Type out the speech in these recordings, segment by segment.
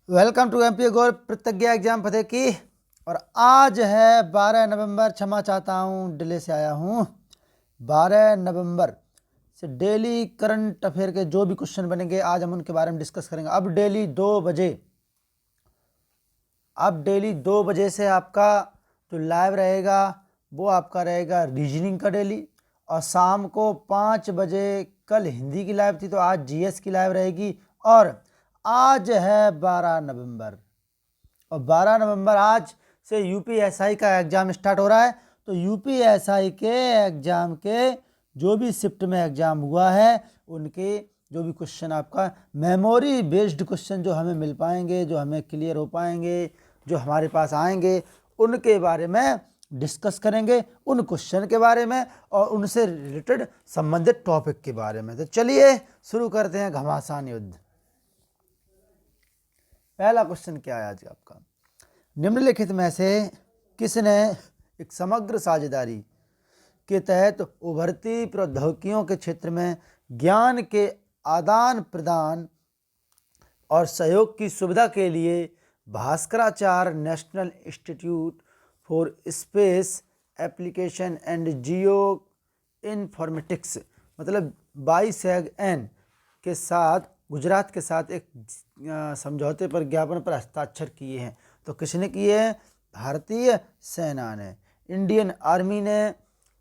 Welcome to MP गौर प्रतिज्ञा exam फतेह की। और आज है 12 नवंबर। क्षमा चाहता हूँ डिले से आया हूँ। 12 नवंबर से डेली करंट अफेयर के जो भी क्वेश्चन बनेंगे आज हम उनके बारे में डिस्कस करेंगे। अब डेली 2 बजे से आपका जो लाइव रहेगा वो आपका रहेगा रीजनिंग का डेली। और शाम को 5 बजे कल हिंदी की लाइव थी तो आज जीएस की लाइव रहेगी। और आज है 12 नवंबर और 12 नवंबर आज से यूपीएसआई का एग्ज़ाम स्टार्ट हो रहा है। तो यूपीएसआई के एग्ज़ाम के जो भी शिफ्ट में एग्ज़ाम हुआ है उनके जो भी क्वेश्चन आपका मेमोरी बेस्ड क्वेश्चन जो हमें मिल पाएंगे, जो हमें क्लियर हो पाएंगे, जो हमारे पास आएंगे, उनके बारे में डिस्कस करेंगे, उन क्वेश्चन के बारे में और उनसे रिलेटेड संबंधित टॉपिक के बारे में। तो चलिए शुरू करते हैं घमासान युद्ध। पहला क्वेश्चन क्या है आज का आपका? निम्नलिखित में से किसने एक समग्र साझेदारी के तहत उभरती प्रौद्योगिकियों के क्षेत्र में ज्ञान के आदान प्रदान और सहयोग की सुविधा के लिए Bhaskaracharya national institute for space application and geo informatics मतलब बाईसैग-एन के साथ गुजरात के साथ एक समझौते पर ज्ञापन पर हस्ताक्षर किए हैं? तो किसने किए हैं? भारतीय सेना ने, इंडियन आर्मी ने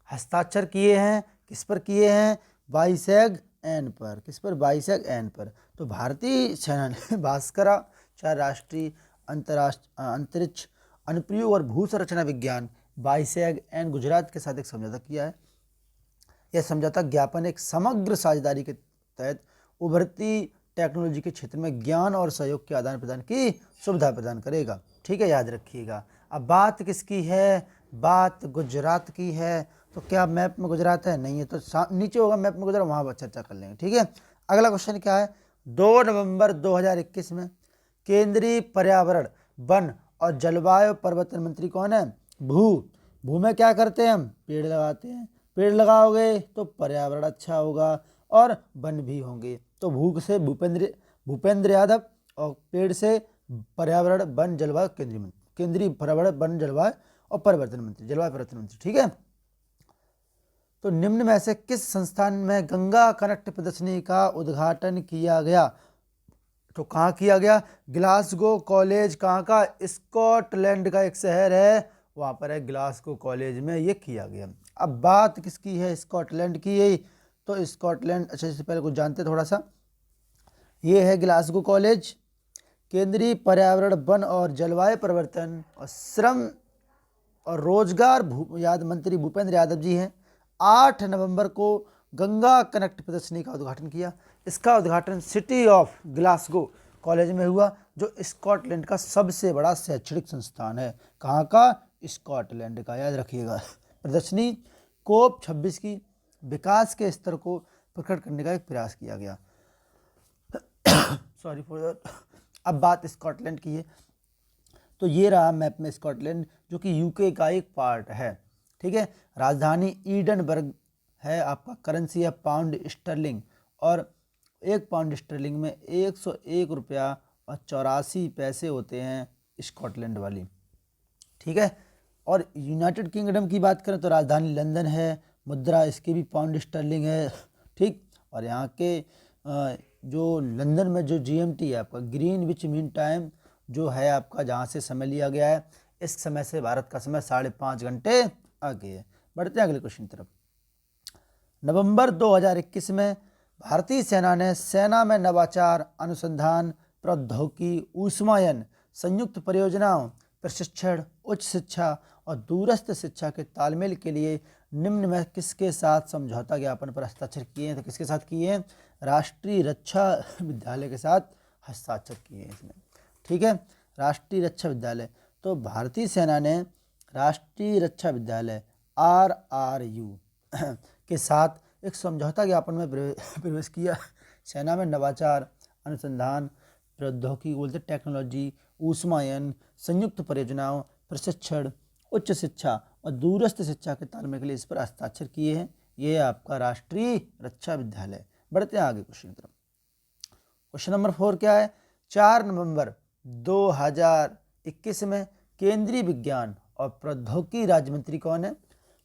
हस्ताक्षर किए हैं। किस पर किए हैं? बाईसैग-एन पर। किस पर? बाईसैग-एन पर। तो भारतीय सेना ने भास्कराचार्य राष्ट्रीय अंतरिक्ष अनुप्रयोग और भू संरचना विज्ञान बाईसैग-एन गुजरात के साथ एक समझौता किया है। यह समझौता ज्ञापन एक समग्र साझेदारी के तहत उभरती टेक्नोलॉजी के क्षेत्र में ज्ञान और सहयोग के आदान प्रदान की सुविधा प्रदान करेगा। ठीक है, याद रखिएगा। अब बात किसकी है? बात गुजरात की है। तो क्या मैप में गुजरात है? नहीं है तो नीचे होगा मैप में गुजरात, वहाँ पर चर्चा कर लेंगे। ठीक है, अगला क्वेश्चन क्या है? 2 नवंबर 2021 में केंद्रीय पर्यावरण वन और जलवायु परिवर्तन मंत्री कौन है? भू में क्या करते हैं हम? पेड़ लगाते हैं। पेड़ लगाओगे तो पर्यावरण अच्छा होगा और वन भी होंगे। तो भू से भूपेंद्र यादव और पेड़ से पर्यावरण वन जलवायु केंद्रीय पर्यावरण वन जलवायु और परिवर्तन मंत्री। ठीक है, तो निम्न में से किस संस्थान में गंगा कनेक्ट प्रदर्शनी का उद्घाटन किया गया? तो कहाँ किया गया? Glasgow college. कहाँ का? स्कॉटलैंड का एक शहर है, वहाँ पर है ग्लासगो कॉलेज में ये किया गया। अब बात किसकी है? स्कॉटलैंड की है। तो स्कॉटलैंड, अच्छा इससे पहले कुछ जानते थोड़ा सा। ये है ग्लासगो कॉलेज। केंद्रीय पर्यावरण वन और जलवायु परिवर्तन और श्रम और रोजगार मंत्री भूपेंद्र यादव जी हैं। 8 नवंबर को गंगा कनेक्ट प्रदर्शनी का उद्घाटन किया। इसका उद्घाटन सिटी ऑफ ग्लासगो कॉलेज में हुआ जो स्कॉटलैंड का सबसे बड़ा शैक्षणिक संस्थान है। कहाँ का? स्कॉटलैंड का, याद रखिएगा। प्रदर्शनी कोप 26 की विकास के स्तर को प्रकट करने का एक प्रयास किया गया। Sorry for that. अब बात स्कॉटलैंड की है। तो ये रहा मैप में स्कॉटलैंड जो कि यूके का एक पार्ट है। ठीक है, राजधानी ईडनबर्ग है। आपका करेंसी है पाउंड स्टर्लिंग और 1 पाउंड स्टर्लिंग में 101 रुपया और 84 पैसे होते हैं स्कॉटलैंड वाली। ठीक है, और यूनाइटेड किंगडम की बात करें तो राजधानी लंदन है, मुद्रा इसकी भी पाउंड स्टर्लिंग है। ठीक, और यहाँ के जो लंदन में जो जीएमटी है आपका ग्रीनविच मीन टाइम जो है आपका, जहाँ से समय लिया गया है, इस समय से भारत का समय 5.5 घंटे आगे है। बढ़ते हैं अगले क्वेश्चन की तरफ। नवंबर 2021 में भारतीय सेना ने सेना में नवाचार, अनुसंधान, प्रौद्योगिकी, ऊष्मायन, संयुक्त परियोजनाओं, प्रशिक्षण, उच्च शिक्षा और दूरस्थ शिक्षा के तालमेल के लिए निम्न में किसके साथ समझौता ज्ञापन पर हस्ताक्षर किए हैं? तो किसके साथ किए हैं? राष्ट्रीय रक्षा विद्यालय के साथ हस्ताक्षर किए हैं इसमें। ठीक है, राष्ट्रीय रक्षा विद्यालय। तो भारतीय सेना ने राष्ट्रीय रक्षा विद्यालय RRU के साथ एक समझौता ज्ञापन में प्रवेश किया। सेना में नवाचार, अनुसंधान, प्रौद्योगिकी बोलते टेक्नोलॉजी, ऊष्मायन, संयुक्त परियोजनाओं, प्रशिक्षण, उच्च शिक्षा और दूरस्थ शिक्षा के तालमेल के लिए इस पर हस्ताक्षर किए हैं। ये आपका राष्ट्रीय रक्षा विद्यालय। बढ़ते हैं आगे क्वेश्चन की तरफ। क्वेश्चन नंबर 4 क्या है? 4 नवंबर 2021 में केंद्रीय विज्ञान और प्रौद्योगिकी राज्य मंत्री कौन है?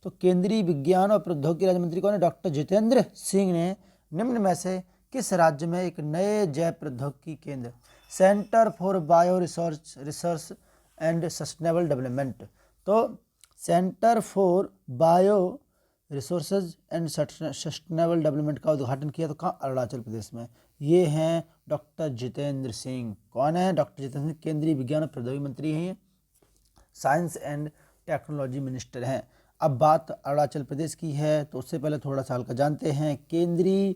तो केंद्रीय विज्ञान और प्रौद्योगिकी राज्य मंत्री कौन है? डॉक्टर जितेंद्र सिंह ने निम्न में से किस राज्य में एक नए जैव प्रौद्योगिकी केंद्र centre for bio research and sustainable development, तो centre for bio resources and sustainable development का उद्घाटन किया? तो कहाँ? अरुणाचल प्रदेश में। ये हैं डॉक्टर जितेंद्र सिंह। कौन है? डॉक्टर जितेंद्र सिंह केंद्रीय विज्ञान और प्रौद्योगिकी मंत्री हैं, साइंस एंड टेक्नोलॉजी मिनिस्टर हैं। अब बात अरुणाचल प्रदेश की है तो उससे पहले थोड़ा सा हल्का जानते हैं। केंद्रीय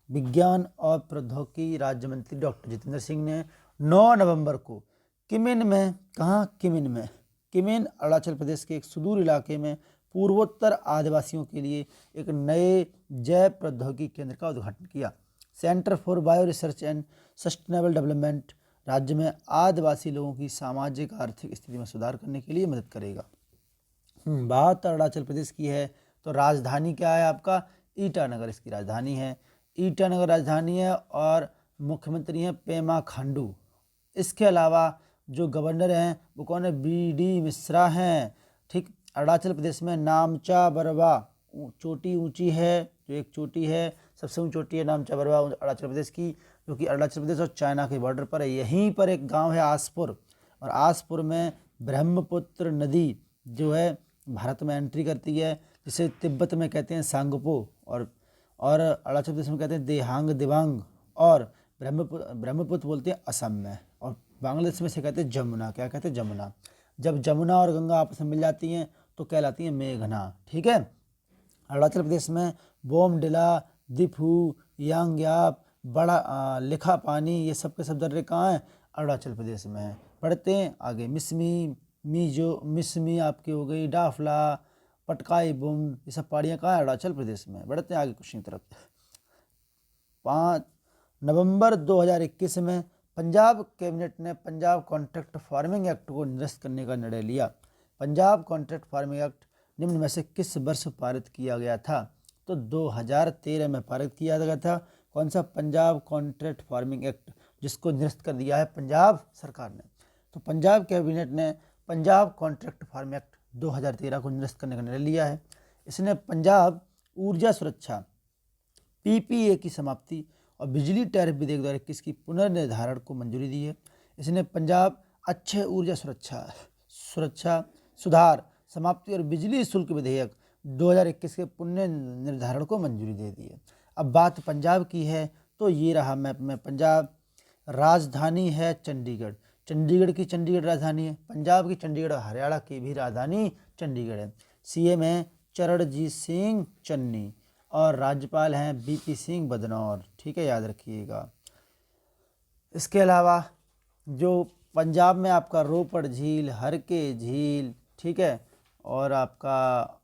विज्ञान और प्रौद्योगिकी राज्य मंत्री डॉक्टर जितेंद्र सिंह ने 9 नवंबर को किमिन में, कहाँ? किमिन में, किमिन अरुणाचल प्रदेश के एक सुदूर इलाके में पूर्वोत्तर आदिवासियों के लिए एक नए जैव प्रौद्योगिकी केंद्र का उद्घाटन किया। Centre for bio research and sustainable development राज्य में आदिवासी लोगों की सामाजिक आर्थिक स्थिति में सुधार करने के लिए मदद करेगा। बात अरुणाचल प्रदेश की है तो राजधानी क्या है आपका? ईटानगर इसकी राजधानी है। ईटानगर राजधानी है और मुख्यमंत्री हैं पेमा खांडू। इसके अलावा जो गवर्नर हैं वो कौन है? BD मिश्रा हैं। ठीक, अरुणाचल प्रदेश में नामचा बरवा चोटी ऊंची है, जो एक चोटी है, सबसे ऊंची चोटी है नामचा बरवा अरुणाचल प्रदेश की, जो कि अरुणाचल प्रदेश और चाइना के बॉर्डर पर है। यहीं पर एक गांव है आसपुर, और आसपुर में ब्रह्मपुत्र नदी जो है भारत में एंट्री करती है, जिसे तिब्बत में कहते हैं सांगपो, और अरुणाचल प्रदेश में कहते हैं देहांग दिबांग, और ब्रह्मपुत्र बोलते हैं असम में, और बांग्लादेश में से कहते हैं जमुना। क्या कहते हैं? जमुना। जब जमुना और गंगा आपस में मिल जाती हैं तो कहलाती हैं मेघना। ठीक है। अरुणाचल प्रदेश में बोमडिला, दिफू, यांग्याप, बड़ा लिखा पानी, ये सब के सब दर्रे कहाँ हैं? अरुणाचल प्रदेश में है। पढ़ते हैं आगे। मिसमी आपकी हो गई, डाफला, पटकाई बुम, ये सब पहाड़ियाँ कहाँ है? अरुणाचल प्रदेश में। बढ़ते हैं आगे क्वेश्चन की तरफ। 5 नवंबर 2021 में पंजाब कैबिनेट ने पंजाब कॉन्ट्रैक्ट फार्मिंग एक्ट को निरस्त करने का निर्णय लिया। पंजाब कॉन्ट्रैक्ट फार्मिंग एक्ट निम्न में से किस वर्ष पारित किया गया था? तो 2013 में पारित किया गया था। कौन सा? पंजाब कॉन्ट्रैक्ट फार्मिंग एक्ट, जिसको निरस्त कर दिया है पंजाब सरकार ने। तो पंजाब कैबिनेट ने पंजाब कॉन्ट्रैक्ट फार्मिंग एक्ट 2013 को निरस्त करने का निर्णय लिया है। इसने पंजाब ऊर्जा सुरक्षा PPA की समाप्ति और बिजली टैरिफ विधेयक द्वारा 21 की पुनर्निर्धारण को मंजूरी दी है। इसने पंजाब अक्षय ऊर्जा सुरक्षा सुधार समाप्ति और बिजली शुल्क विधेयक 2021 के पुनर्निर्धारण को मंजूरी दे दी है। अब बात पंजाब की है तो ये रहा मैप में पंजाब। राजधानी है चंडीगढ़, चंडीगढ़ की चंडीगढ़ राजधानी है। पंजाब की चंडीगढ़, हरियाणा की भी राजधानी चंडीगढ़ है। CM है चरणजीत सिंह चन्नी और राज्यपाल हैं BP सिंह बदनौर। ठीक है, याद रखिएगा। इसके अलावा जो पंजाब में आपका रोपड़ झील, हरके झील, ठीक है, और आपका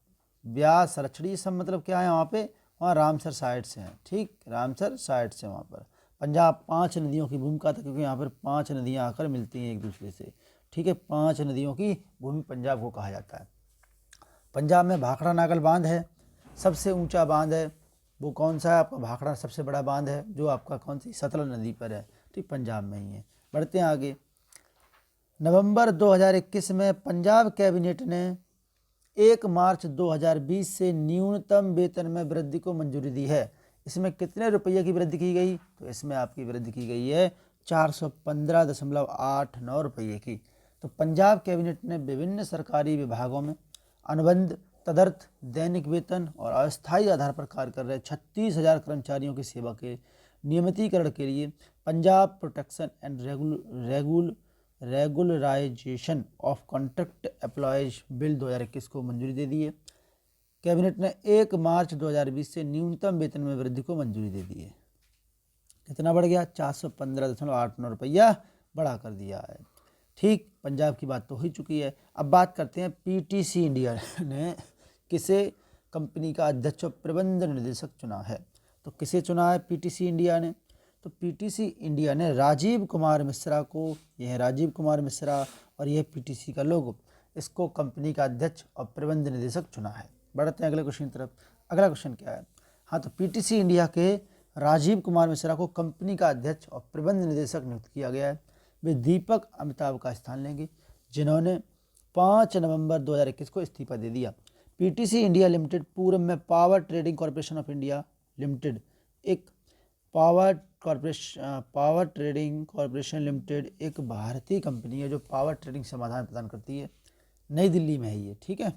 ब्यास रछड़ी, सब मतलब क्या है वहाँ पे? वहाँ रामसर साइट्स हैं। ठीक, रामसर साइट्स हैं वहाँ पर। पंजाब 5 नदियों की भूमि का था, क्योंकि यहाँ पर 5 नदियाँ आकर मिलती हैं एक दूसरे से। ठीक है, 5 नदियों की भूमि पंजाब को कहा जाता है। पंजाब में भाखड़ा नागल बांध है, सबसे ऊंचा बांध है। वो कौन सा है आपका? भाखड़ा सबसे बड़ा बांध है, जो आपका कौन सी? सतलज नदी पर है। ठीक, पंजाब में ही है। बढ़ते हैं आगे। नवंबर 2021 में पंजाब कैबिनेट ने 1 मार्च 2020 से न्यूनतम वेतन में वृद्धि को मंजूरी दी है। इसमें कितने रुपये की वृद्धि की गई? तो इसमें आपकी वृद्धि की गई है 415.89 रुपये की। तो पंजाब कैबिनेट ने विभिन्न सरकारी विभागों में अनुबंध, तदर्थ, दैनिक वेतन और अस्थायी आधार पर कार्य कर रहे 36,000 कर्मचारियों की सेवा के नियमितीकरण के लिए Punjab protection and regularisation of contract employees bill 2021 को मंजूरी दे दी है। कैबिनेट ने 1 मार्च 2020 से न्यूनतम वेतन में वृद्धि को मंजूरी दे दी है। कितना बढ़ गया? 415.89 रुपया बढ़ा कर दिया है। ठीक, पंजाब की बात तो हो ही चुकी है। अब बात करते हैं PTC इंडिया ने किसे कंपनी का अध्यक्ष और प्रबंध निदेशक चुना है? तो किसे चुना है PTC इंडिया ने? तो PTC इंडिया ने राजीव कुमार मिश्रा को, यह है राजीव कुमार मिश्रा और यह PTC का लोगो, इसको कंपनी का अध्यक्ष और प्रबंध निदेशक चुना है। बढ़ते हैं अगले क्वेश्चन की तरफ। अगला क्वेश्चन क्या है? हाँ, तो PTC इंडिया के राजीव कुमार मिश्रा को कंपनी का अध्यक्ष और प्रबंध निदेशक नियुक्त किया गया है। वे दीपक अमिताभ का स्थान लेंगे, जिन्होंने 5 नवंबर 2021 को इस्तीफा दे दिया। पीटीसी इंडिया लिमिटेड पूर्व में power trading corporation of India limited एक पावर ट्रेडिंग कॉरपोरेशन लिमिटेड एक भारतीय कंपनी है जो पावर ट्रेडिंग समाधान प्रदान करती है। नई दिल्ली में है ये, ठीक है।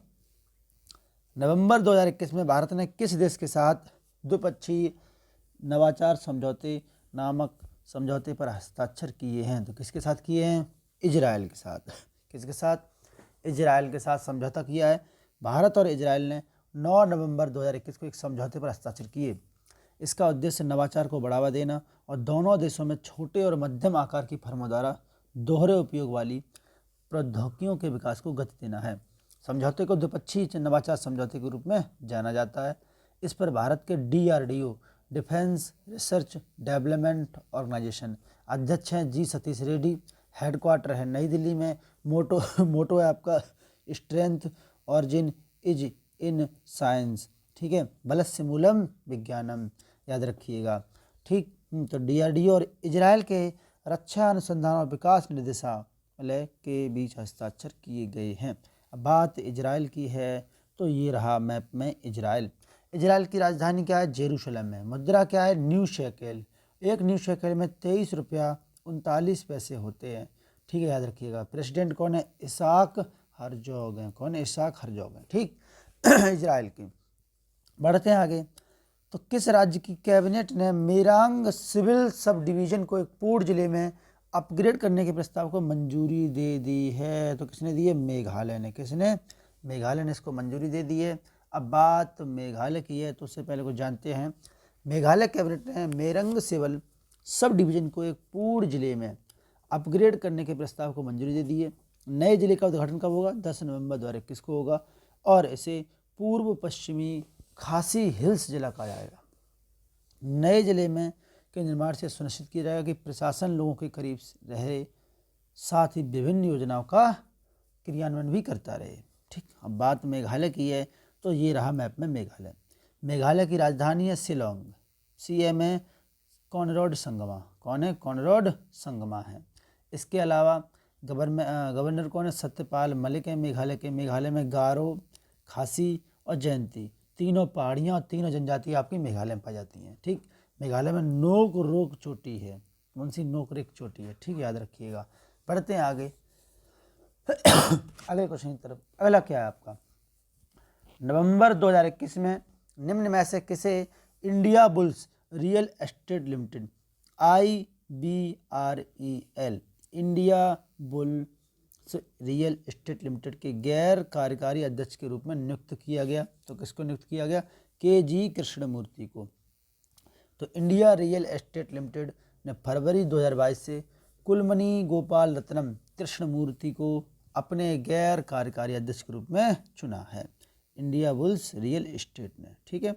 नवंबर 2021 में भारत ने किस देश के साथ द्विपक्षीय नवाचार समझौते नामक समझौते पर हस्ताक्षर किए हैं? तो किसके साथ किए हैं? इजराइल के साथ। किसके साथ? इजराइल के साथ समझौता किया है। भारत और इजराइल ने 9 नवंबर 2021 को एक समझौते पर हस्ताक्षर किए। इसका उद्देश्य नवाचार को बढ़ावा देना और दोनों देशों में छोटे और मध्यम आकार की फर्मों द्वारा दोहरे उपयोग वाली प्रौद्योगिकियों के विकास को गति देना है। समझौते को द्विपक्षीय नवाचार समझौते के रूप में जाना जाता है। इस पर भारत के DRDO defence research development organisation अध्यक्ष हैं जी सतीश रेड्डी। हेडक्वार्टर है नई दिल्ली में। मोटो है आपका strength origin is in science, ठीक है। बलस्य मूलम विज्ञानम, याद रखिएगा, ठीक। तो DRDO और इजराइल के रक्षा अनुसंधान और विकास निदेशालय के बीच हस्ताक्षर किए गए हैं। अब बात इजराइल की है तो ये रहा मैप में इजराइल। इजराइल की राजधानी क्या है? जेरूशलम है। मुद्रा क्या है? New shekel. एक न्यू शेकेल में 23 रुपया 39 पैसे होते हैं, ठीक है, याद रखिएगा। प्रेसिडेंट कौन है? इसाक हरजोग हैं। कौन है? इसाक हरजोग हैं, ठीक। इजराइल की। बढ़ते हैं आगे। तो किस राज्य की कैबिनेट ने मेरांग सिविल सब डिवीज़न को एक पूर्ण जिले में अपग्रेड करने के प्रस्ताव को मंजूरी दे दी है? तो किसने दी है? मेघालय ने। किसने? मेघालय ने इसको मंजूरी दे दी है। अब बात मेघालय की है तो उससे पहले कुछ जानते हैं। मेघालय कैबिनेट ने मेरंग सिविल सब डिवीज़न को एक पूर्ण जिले में अपग्रेड करने के प्रस्ताव को मंजूरी दे दी है। नए जिले का उद्घाटन कब होगा? 10 नवंबर 2021 को होगा और इसे पूर्व पश्चिमी खासी हिल्स जिला कहा जाएगा। नए जिले में के निर्माण से सुनिश्चित किया जाएगा कि प्रशासन लोगों के करीब रहे, साथ ही विभिन्न योजनाओं का क्रियान्वयन भी करता रहे, ठीक। अब बात मेघालय की है तो ये रहा मैप में मेघालय। मेघालय की राजधानी है शिलोंग। CM है कॉनरैड संगमा। कौन है? कॉनरैड संगमा है। इसके अलावा गवर्नर कौन है? सत्यपाल मलिक है मेघालय के। मेघालय में गारो, खासी और जयंती तीनों पहाड़ियाँ और तीनों जनजातियाँ आपकी मेघालय में पाई जाती हैं, ठीक। मेघालय में नोक रोक चोटी है। कौन सी? नोक रेक चोटी है, ठीक, याद रखिएगा। बढ़ते हैं आगे। अगले क्वेश्चन की तरफ। अगला क्या है आपका? नवंबर 2021 में निम्न में से किसे India bulls real estate limited IBREL India bulls real estate limited के गैर कार्यकारी अध्यक्ष के रूप में नियुक्त किया गया? तो किसको नियुक्त किया गया? KG कृष्णमूर्ति को। तो इंडिया रियल एस्टेट लिमिटेड ने फरवरी 2022 से कुलमनी गोपाल रत्नम कृष्णमूर्ति को अपने गैर कार्यकारी अध्यक्ष के रूप में चुना है इंडिया बुल्स रियल एस्टेट ने, ठीक है।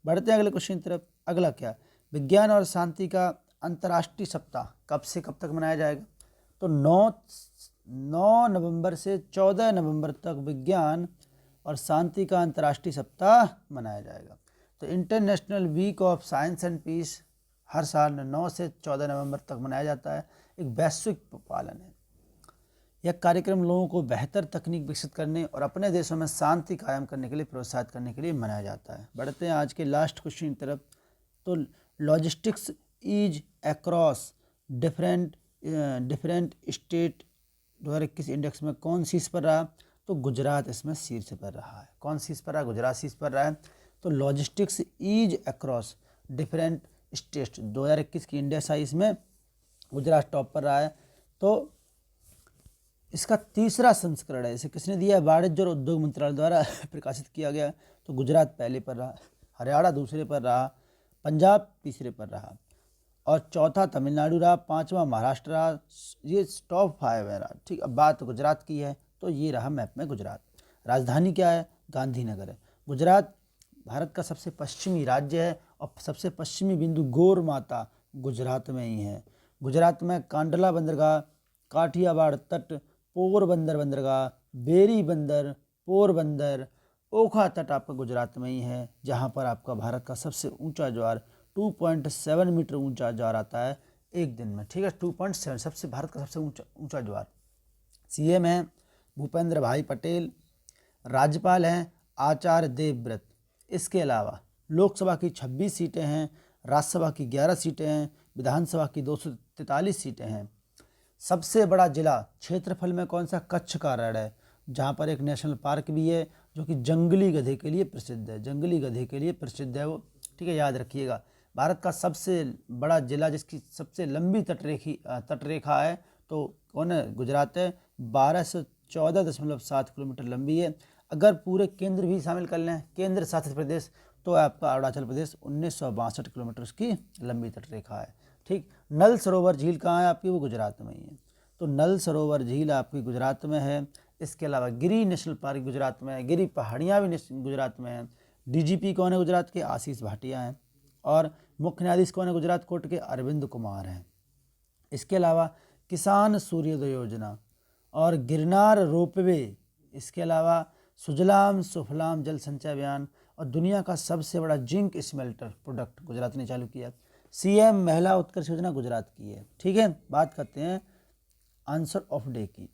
बढ़ते हैं अगले क्वेश्चन की तरफ। अगला क्या? विज्ञान और शांति का अंतर्राष्ट्रीय सप्ताह कब से कब तक मनाया जाएगा? तो 9 नवंबर से 14 नवंबर तक विज्ञान और शांति का अंतर्राष्ट्रीय सप्ताह मनाया जाएगा। तो international week of science and peace हर साल 9 से 14 नवंबर तक मनाया जाता है। एक वैश्विक पालन है। यह कार्यक्रम लोगों को बेहतर तकनीक विकसित करने और अपने देशों में शांति कायम करने के लिए प्रोत्साहित करने के लिए मनाया जाता है। बढ़ते हैं आज के लास्ट क्वेश्चन की तरफ। तो logistics is across different state 2021 index में कौन शीर्ष पर रहा? तो गुजरात इसमें शीर्ष पर रहा है। कौन शीर्ष पर रहा? गुजरात शीर्ष पर रहा है। तो logistics is across different state 2021 की इंडेक्स आई, इसमें गुजरात टॉप पर रहा है। तो इसका तीसरा संस्करण है, इसे किसने दिया है? वाणिज्य और उद्योग मंत्रालय द्वारा प्रकाशित किया गया। तो गुजरात पहले पर रहा, हरियाणा दूसरे पर रहा, पंजाब तीसरे पर रहा और चौथा तमिलनाडु रहा, पांचवा महाराष्ट्र रहा। ये टॉप 5 है, ठीक। अब बात गुजरात की है तो ये रहा मैप में गुजरात। राजधानी क्या है? गांधीनगर है। गुजरात भारत का सबसे पश्चिमी राज्य है और सबसे पश्चिमी बिंदु गौर माता गुजरात में ही है। गुजरात में कांडला बंदरगाह, काठियावाड़ तट, पोरबंदर बंदरगाह, बेरी बंदर, पोरबंदर, ओखा तट आपका गुजरात में ही है, जहां पर आपका भारत का सबसे ऊंचा ज्वार 2.7 मीटर ऊंचा ज्वार आता है। एक दिन में, ठीक है। 2.7 सबसे भारत का सबसे ऊंचा ज्वार। सीएम हैं भूपेंद्र भाई पटेल, राज्यपाल हैं आचार्य देवव्रत। इसके अलावा लोकसभा की 26 सीटें हैं, राज्यसभा की 11 सीटें हैं, विधानसभा की 243 सीटें हैं। सबसे बड़ा जिला क्षेत्रफल में कौन सा? कच्छ का रण है, जहाँ पर एक नेशनल पार्क भी है जो कि जंगली गधे के लिए प्रसिद्ध है, जंगली गधे के लिए प्रसिद्ध है वो, ठीक है, याद रखिएगा। भारत का सबसे बड़ा जिला जिसकी सबसे लंबी तटरेखा है तो कौन है? गुजरात है, 1214.7 किलोमीटर लंबी है। अगर पूरे केंद्र भी शामिल कर लें, केंद्र शासित प्रदेश, तो आपका अरुणाचल प्रदेश 1962 किलोमीटर की लंबी तटरेखा है, ठीक। नल सरोवर झील कहाँ है आपकी? वो गुजरात में ही है। तो नल सरोवर झील आपकी गुजरात में है। इसके अलावा गिरी नेशनल पार्क गुजरात में है, गिरी पहाड़ियाँ भी गुजरात में हैं। डीजीपी कौन है गुजरात के? आशीष भाटिया हैं। और मुख्य न्यायाधीश कौन है गुजरात कोर्ट के? अरविंद कुमार हैं। इसके अलावा किसान सूर्योदय योजना और गिरनार रोपवे, इसके अलावा सुजलाम सुफलाम जल संचय अभियान, और दुनिया का सबसे बड़ा जिंक स्मेल्टर प्रोडक्ट गुजरात ने चालू किया। सीएम महिला उत्कर्ष योजना गुजरात की है, ठीक है। बात करते हैं आंसर ऑफ डे की।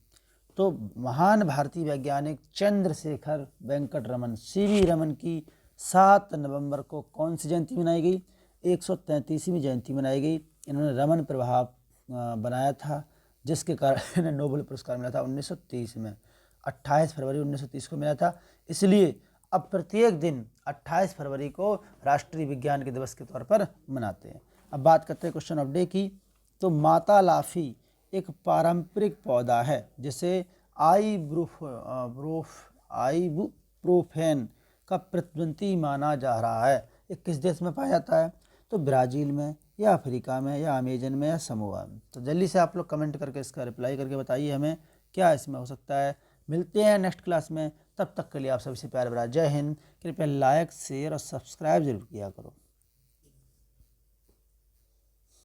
तो महान भारतीय वैज्ञानिक चंद्रशेखर वेंकट रमन सीवी रमन की 7 नवंबर को कौन सी जयंती मनाई गई? 133वीं जयंती मनाई गई। इन्होंने रमन प्रभाव बनाया था, जिसके कारण इन्हें नोबेल पुरस्कार मिला था 1930 में। 28 फरवरी 1930 को मिला था। इसलिए अब प्रत्येक दिन 28 फरवरी को राष्ट्रीय विज्ञान के दिवस के तौर पर मनाते हैं। अब बात करते हैं क्वेश्चन ऑफ डे की। तो माता लाफी एक पारंपरिक पौधा है जिसे आइबुप्रोफेन का प्रतिद्वंदी माना जा रहा है। ये किस देश में पाया जाता है? तो ब्राज़ील में, या अफ्रीका में, या अमेजन में, या समोआ में। तो जल्दी से आप लोग कमेंट करके इसका रिप्लाई करके बताइए हमें क्या इसमें हो सकता है। मिलते हैं नेक्स्ट क्लास में, तब तक के लिए आप सभी से प्यार भरा जय हिंद। कृपया लाइक शेयर और सब्सक्राइब जरूर किया करो।